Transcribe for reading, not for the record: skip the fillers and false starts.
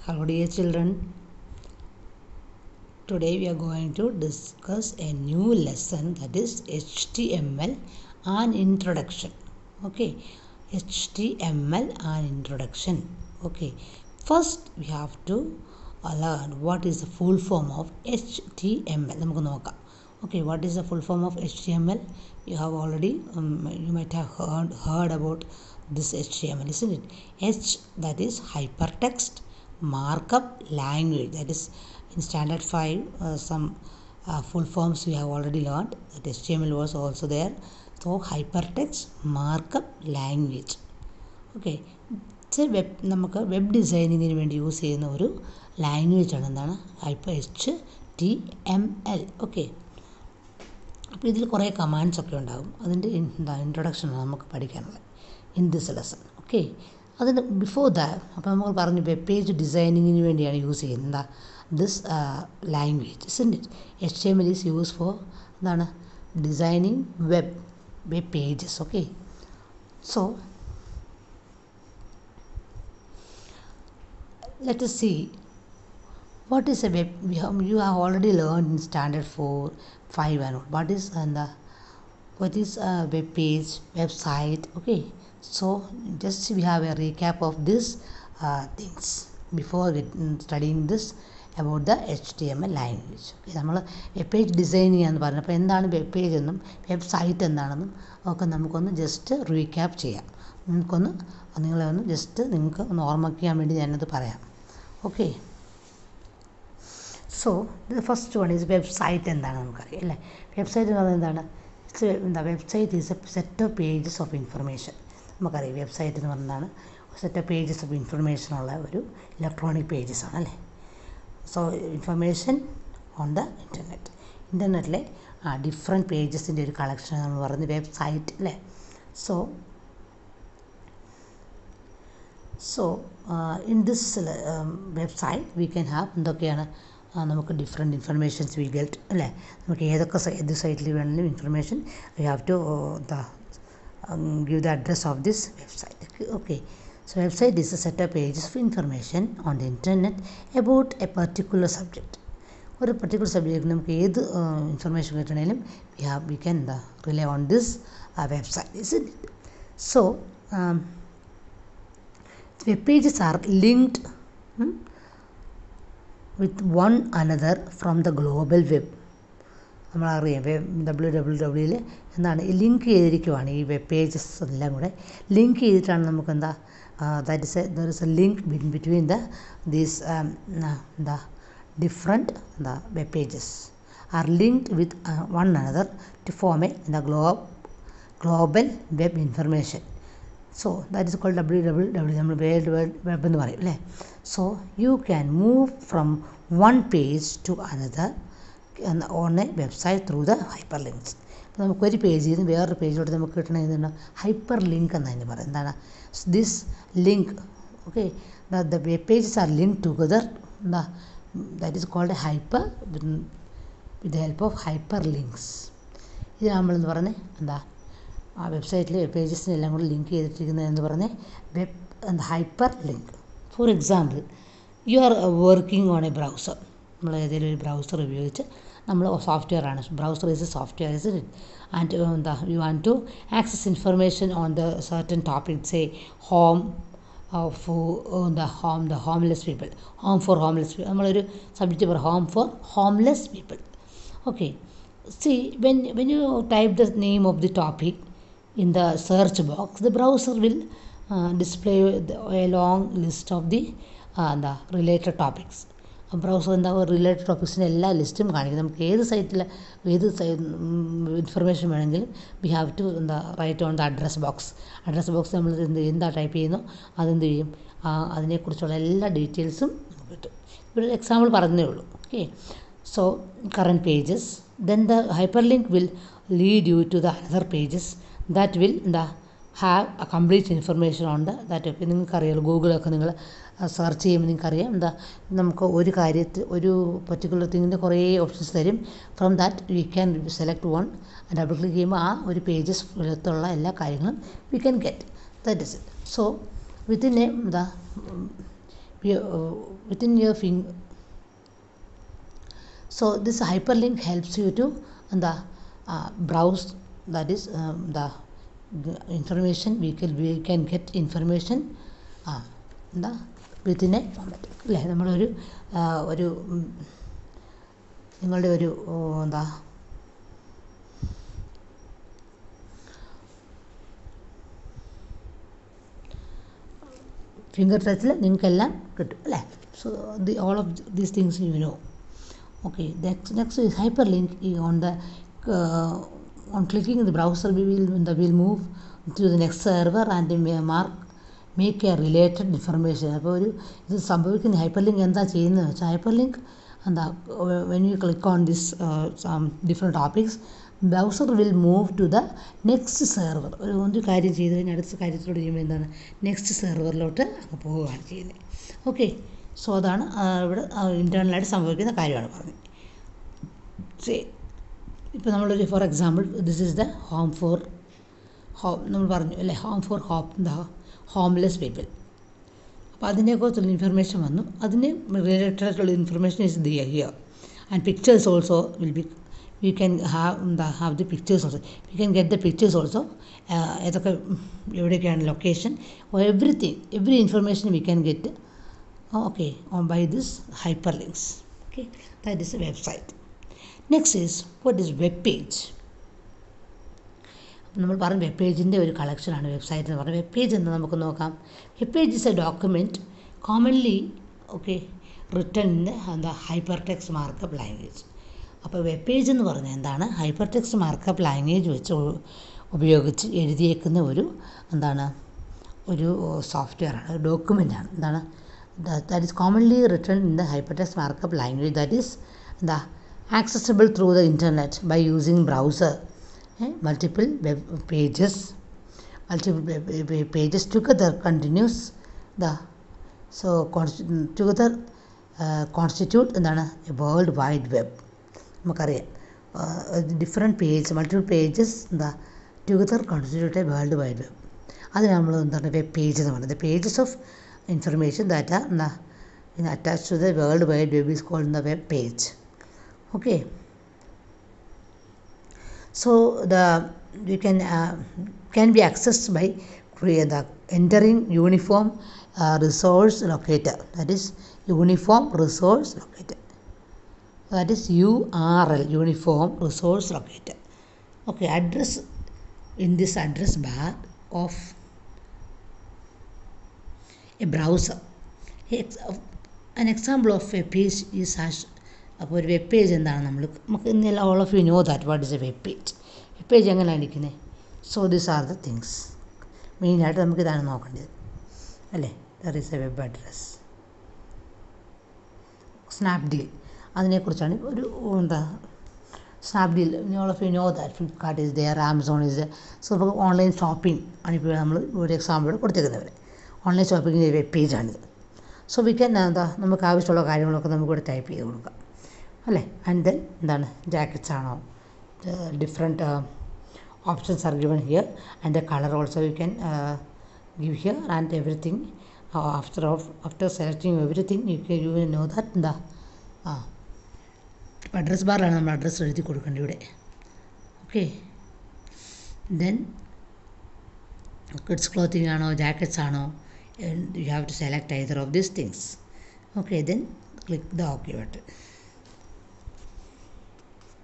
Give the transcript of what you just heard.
Hello dear children, today we are going to discuss a new lesson, that is HTML and introduction. Okay, HTML and introduction. Okay, first we have to learn what is the full form of HTML. നമുക്ക് നോക്കാം. Okay, what is the full form of HTML? You have already you might have heard about this HTML, isn't it? H, that is hypertext markup language, that is in standard 5 some full forms we have already learned, that HTML was also there. So hypertext markup language. Okay, നമുക്ക് web ഡിസൈനിങ്ങിന് വേണ്ടി use ചെയ്യുന്ന ഒരു language ആണ്. എന്താണ്? HTML. Okay, അപ്പോൾ ഇതിൽ കുറേ commands ഒക്കെ ഉണ്ടാകും. അതിൻ്റെ ഇൻട്രൊഡക്ഷനാണ് നമുക്ക് പഠിക്കാനുള്ളത് ഇൻ ദിസ് ലെസൺ. ഓക്കെ, അതിന് ബിഫോർ ദാറ്റ് അപ്പോൾ നമ്മൾ പറഞ്ഞു വെബ് പേജ് ഡിസൈനിങ്ങിന് വേണ്ടിയാണ് യൂസ് ചെയ്യുന്നത്. എന്താ this language, isn't it? HTML is use for എന്താണ്? Designing web pages. Okay, so let us see what is a web. You have already learned in standard 4, 5 and all. What is a web page, website? Okay, so just we have a recap of this things before studying this about the HTML language. നമ്മൾ web page design ചെയ്യാമെന്ന് പറഞ്ഞു. അപ്പോൾ എന്താണ് web page എന്നും website എന്താണെന്നും ഒക്കെ നമുക്കൊന്ന് just recap ചെയ്യാം. നിങ്ങളെ ഒന്ന് ജസ്റ്റ് നിങ്ങൾക്ക് ഒന്ന് ഓർമ്മിക്കാൻ വേണ്ടി ഞാനത് പറയാം. Okay, so the first one is website. എന്താണ് നമുക്കറിയാം അല്ലേ? വെബ്സൈറ്റ് എന്ന് പറയുന്നത് എന്താണ്? Website is a set of pages of information. നമുക്കറിയാം വെബ്സൈറ്റ് എന്ന് പറയുന്നതാണ് set of pages of information ഉള്ള ഒരു ഇലക്ട്രോണിക് പേജസ് ആണ് അല്ലേ? സോ ഇൻഫർമേഷൻ ഓൺ ദ ഇൻ്റർനെറ്റിലെ ഡിഫറെൻറ്റ് പേജസിൻ്റെ ഒരു കളക്ഷൻ നമ്മൾ പറയുന്നത് വെബ്സൈറ്റ് അല്ലേ? So in this website we can have എന്തൊക്കെയാണ്? നമുക്ക് ഡിഫറെൻറ്റ് ഇൻഫർമേഷൻസ് വി ഗെറ്റ് അല്ലേ? നമുക്ക് ഏത് സൈറ്റിൽ വേണമെങ്കിലും information we have to give the address of this website. Okay, so website is a set of pages of information on the internet about a particular subject. ഒരു particular സബ്ജക്റ്റിന് നമുക്ക് ഏത് information കിട്ടണമെങ്കിലും we can rely on this website, isn't it? So web pages are linked with one another from the global web. നമ്മളറിയാം www എന്താണ് link ചെയ്തിരിക്കുവാണ്. ഈ web pages എല്ലാം കൂടെ link ചെയ്തിട്ടാണ് നമുക്കെന്താ there is a link between these different web pages are linked with one another to form a global web information. So that is called www. നമ്മൾ world web എന്ന് പറയും അല്ലേ? So you can move from one page to another on a website through the hyperlinks. അപ്പോൾ നമുക്കൊരു പേജിൽ നിന്ന് വേറൊരു പേജിലോട്ട് നമുക്ക് കിട്ടണമെന്നുണ്ട് ഹൈപ്പർ ലിങ്ക് എന്നതിന് പറയും. എന്താണ് this link? Okay, the web pages are link together. That is called hyper with the help of hyperlinks. ഇത് നമ്മളെന്ന് പറഞ്ഞ് ആ വെബ്സൈറ്റിൽ വെബ് പേജസിനെല്ലാം കൂടി ലിങ്ക് ചെയ്തിട്ടിരിക്കുന്നത് എന്ന് പറഞ്ഞ് hyperlink. For example, you are working on a browser. നമ്മൾ ഏതെങ്കിലും ഒരു ബ്രൗസർ ഉപയോഗിച്ച് നമ്മൾ സോഫ്റ്റ്വെയർ ആണ്. Browser is a software, is it? And you want to access information on the certain topic, say home homeless people, home for homeless people. നമ്മളൊരു subject പറയും, home for homeless people. Okay, see when you type the name of the topic in the search box, the browser will display a long list of the related topics. Browser related ടോപ്പിക്സിൻ്റെ എല്ലാ ലിസ്റ്റും കാണിക്കും. നമുക്ക് ഏത് സൈറ്റിൽ ഏത് information വേണമെങ്കിലും we have to write on the address box. Address box നമ്മൾ എന്താ ടൈപ്പ് ചെയ്യുന്നു അതെന്ത് ചെയ്യും? അതിനെക്കുറിച്ചുള്ള എല്ലാ ഡീറ്റെയിൽസും നമുക്ക് കിട്ടും. ഇവിടെ ഒരു എക്സാമ്പിൾ പറഞ്ഞതേ ഉള്ളൂ. Okay, so current pages, then the hyperlink will lead you to the another pages that will have a complete information on that. നിങ്ങൾക്കറിയാമല്ലോ, ഗൂഗിളൊക്കെ നിങ്ങൾ സെർച്ച് ചെയ്യുമ്പോൾ നിങ്ങൾക്കറിയാം നമുക്ക് ഒരു കാര്യത്തിൽ ഒരു പർട്ടിക്കുലർ തിങ്ങിൻ്റെ കുറേ ഓപ്ഷൻസ് തരും. From that we can select one, double click ചെയ്യുമ്പോൾ ആ ഒരു പേജസ് ത്തുള്ള എല്ലാ കാര്യങ്ങളും we can get. That is it. So within A within your finger. So this hyperlink helps you to browse, that is the information we can get information എന്താ within a moment അല്ലേ. നമ്മളൊരു ഒരു നിങ്ങളുടെ ഒരു എന്താ finger ടച്ചിൽ നിങ്ങൾക്കെല്ലാം കിട്ടും അല്ലേ. So all of these things you know. Okay, next is hyperlink. On clicking the browser, we'll move to the next server and make a related information. അപ്പോൾ ഇത് സംഭവിക്കുന്ന ഹൈപ്പർലിങ്ക് എന്താ ചെയ്യുന്നത് വെച്ചാൽ, ഹൈപ്പർലിങ്ക് എന്താ, when you click on this some different topics, browser will move to the next server. ഒരു കാര്യം ചെയ്ത് കഴിഞ്ഞാൽ അടുത്ത കാര്യത്തിലോട്ട് ചെയ്യുമ്പോൾ എന്താണ്, നെക്സ്റ്റ് സെർവറിലോട്ട് അങ്ങ് പോവുകയാണ് ചെയ്യുന്നത്. ഓക്കെ, സോ അതാണ് ഇവിടെ ഇൻറ്റേർണലായിട്ട് സംഭവിക്കുന്ന കാര്യമാണ് പറഞ്ഞത്. ഇപ്പോൾ നമ്മളൊരു for example, this is the home നമ്മൾ പറഞ്ഞു അല്ലേ, ഹോംലെസ് പീപ്പിൾ. അപ്പോൾ അതിനെക്കുറിച്ചുള്ള ഇൻഫർമേഷൻ വന്നു, അതിന് റിലേറ്റഡ് ആയിട്ടുള്ള information is here. And pictures also will be, we can have the pictures also, we can get the pictures also, ഏതൊക്കെ എവിടെയൊക്കെയാണ് location, every information we can get okay by this hyperlinks. Okay, that is a website. Next is, what is web page? നമ്മൾ പറഞ്ഞ web പേജിൻ്റെ ഒരു കളക്ഷനാണ് website എന്ന് പറഞ്ഞാൽ. Web page എന്ന് നമുക്ക് നോക്കാം. Web page is A document commonly written in hyper text markup language. അപ്പോൾ വെബ് പേജ് എന്ന് പറഞ്ഞാൽ എന്താണ്, ഹൈപ്പർ ടെക്സ്റ്റ് മാർക്കപ്പ് ലാംഗ്വേജ് വെച്ച് ഉപയോഗിച്ച് എഴുതിയേക്കുന്ന ഒരു സോഫ്റ്റ്വെയറാണ്, ഡോക്യുമെൻ്റാണ്. എന്താണ്, that is commonly written in the hypertext markup language, that is accessible through the internet by using browser. Multiple web pages together continues together constitute എന്താണ്, a world wide web. നമുക്കറിയാം different page, multiple pages together constitute A world wide web. അതിന് നമ്മൾ എന്താണ് web page എന്ന് പറയുന്നത്. Pages of information that are attached to the world wide web is called the web page. Okay, so we can be accessed by entering uniform resource locator, that is uniform resource locator, that is URL, uniform resource locator. Okay, address in this address bar of a browser. An example of a page is hash. അപ്പോൾ ഒരു web page എന്താണ്, നമുക്ക് ഇന്നെല്ലാം all of you know that what is a web page. Web page എങ്ങനെയാണ് ഇരിക്കുന്നത്. So these are the things. മെയിനായിട്ട് നമുക്ക് ഇതാണ് നോക്കേണ്ടത് അല്ലേ. There is a web address. Snapdeal, അതിനെക്കുറിച്ചാണ് ഒരു Snapdeal, all of you know that Flipkart is there, Amazon is there. So നമുക്ക് ഓൺലൈൻ ഷോപ്പിംഗ് ആണിപ്പോൾ നമ്മൾ ഒരു എക്സാമ്പിൾ കൊടുത്തേക്കുന്നവരെ. ഓൺലൈൻ ഷോപ്പിങ്ങിൻ്റെ വെബ് പേജാണിത്. സോ വി ക്യാൻ നമുക്ക് ആവശ്യമുള്ള കാര്യങ്ങളൊക്കെ നമുക്കിവിടെ ടൈപ്പ് ചെയ്ത് കൊടുക്കാം അല്ലേ. ആൻഡ് ദെൻ എന്താണ്, ജാക്കറ്റ്സ് ആണോ, different options are given here and the colour also you can give here and everything. After selecting everything you will know that address ബാറിലാണ് നമ്മൾ അഡ്രസ്സ് എഴുതി കൊടുക്കേണ്ടത് ഇവിടെ. ഓക്കെ, ദെൻ കിഡ്സ് ക്ലോത്തിങ് ആണോ, jackets ആണോ, you have to select either of these things. Okay, then click the OK button.